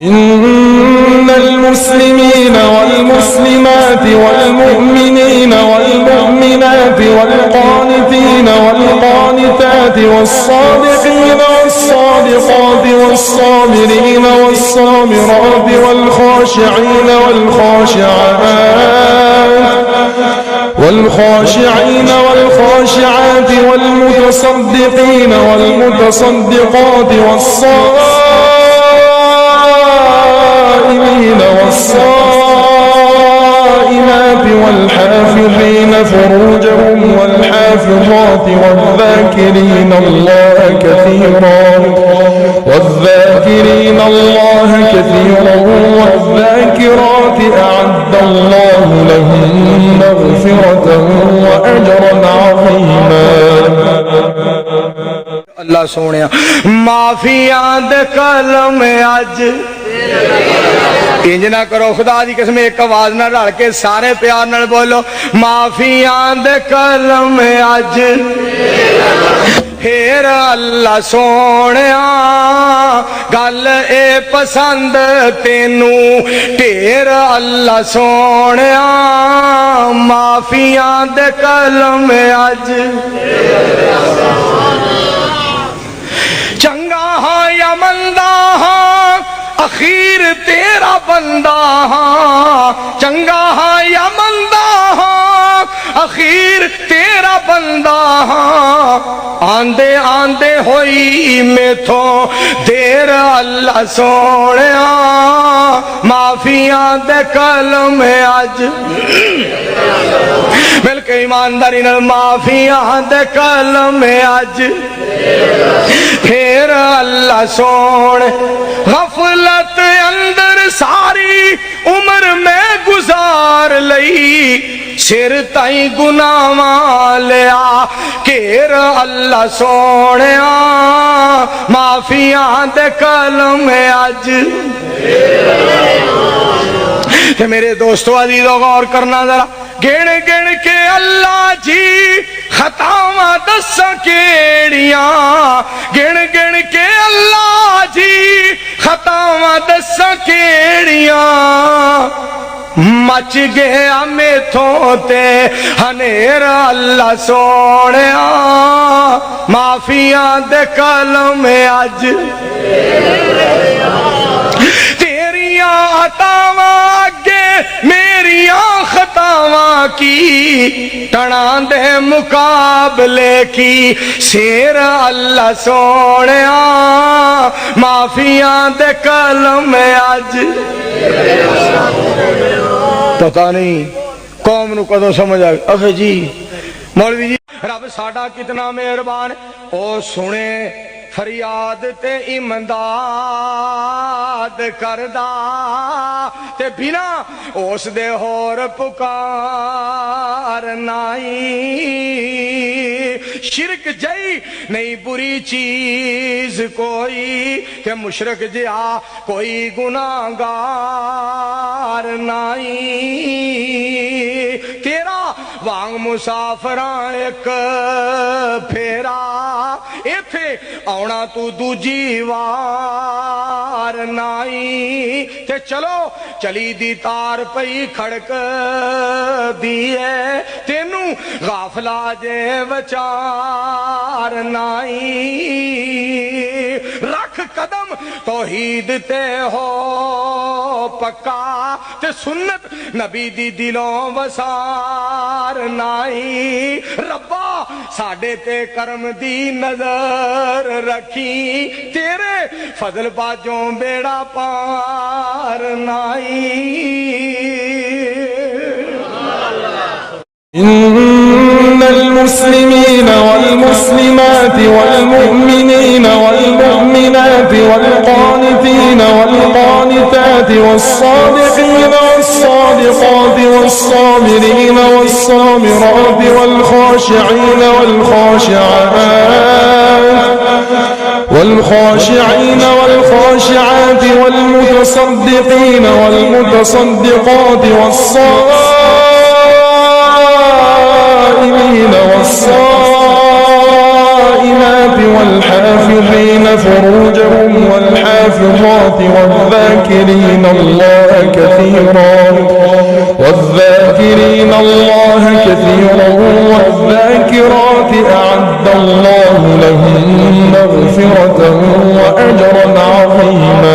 إن المسلمين والمسلمات والمؤمنين والمؤمنات والقانتين والقانتات والصادقين والصادقات والصابرين والصابرات والخاشعين والخاشعين والخاشعات والمتصدقين والمتصدقات والصائمين والصائمات والحافظين فروجهم والحافظات والذاكرين الله كثيرا والذاكرات أعد الله لهم مغفرة وأجرا عظيما. اللہ سونے معافیاں دے کلم اج انج نہ کرو خدا دی قسم ایک آواز نہ رل کے سارے پیار نال بولو معافیاں دے کلم اج پھر اللہ سونیا گل اے پسند تینوں ٹھیر اللہ سونیا معافیاں دے کلم اج چنگا ہاں یا مندہ ہاں اخیر تیرا بندہ ہاں چنگا ہاں یا مندہ ہاں اخیر تیرا بندہ ہاں آندے آندے ہوئی میں تھو دیر اللہ سونیا معافیاں دے کلم اج مل کے ایمانداری نال معافیاں دے کلم اج پھر اللہ سونے غفلت اندر ساری عمر میں گزار لئی سر تائیں گناہ لیا کیر اللہ سونے معافیاں دے کلم اج. میرے دوستو عزیزو غور کرنا ذرا گن گن کے اللہ جی خطاواں دساں کیڑیاں گن گن کے اللہ جی خطاواں دساں کیڑیاں مچ گیا میتھوں تے ہنیر اللہ سونیا معافیاں دے کلم اج تیریاں عطاواں اگے میریاں خطاواں کی ٹڑاں دے مقابلے کی سیر اللہ سونیا معافیاں دے کلم اج. پتہ نہیں قوم نو کدوں سمجھ آ گئی جی مولوی جی رب ساڈا کتنا مہربان او سنے فریاد تے امداد کردا تے بنا اس دے ہور پکار نائی شرک جئی نہیں بری چیز کوئی کہ مشرک جیا کوئی گناہگار نائی تیرا وانگ مسافراں ایک پھیرا ایتھے آونا تو دوجی وار نائی تے چلو چلی دی تار پئی کھڑک دیئے تینوں غافلہ جے وچار نائی رکھ قدم توحید تے ہو پکا تے سنت نبی دی دلوں وسار نائی ربا ساڈے تے کرم دی نظر رکھی تیرے فضل باجوں بیڑا پار نائی. إن المسلمين والمسلمات والمؤمنين والمؤمنات والقانتين والقانتات والصادقين والصادقات والصابرين والصابرات والخاشعين والخاشعين والخاشعات والمتصدقين والمتصدقات والصائمين والصائمات والحافظين فروجهم والحافظات والذاكرين الله كثيرا والذاكرات أعد الله لهم مغفرة وأجرا عظيما.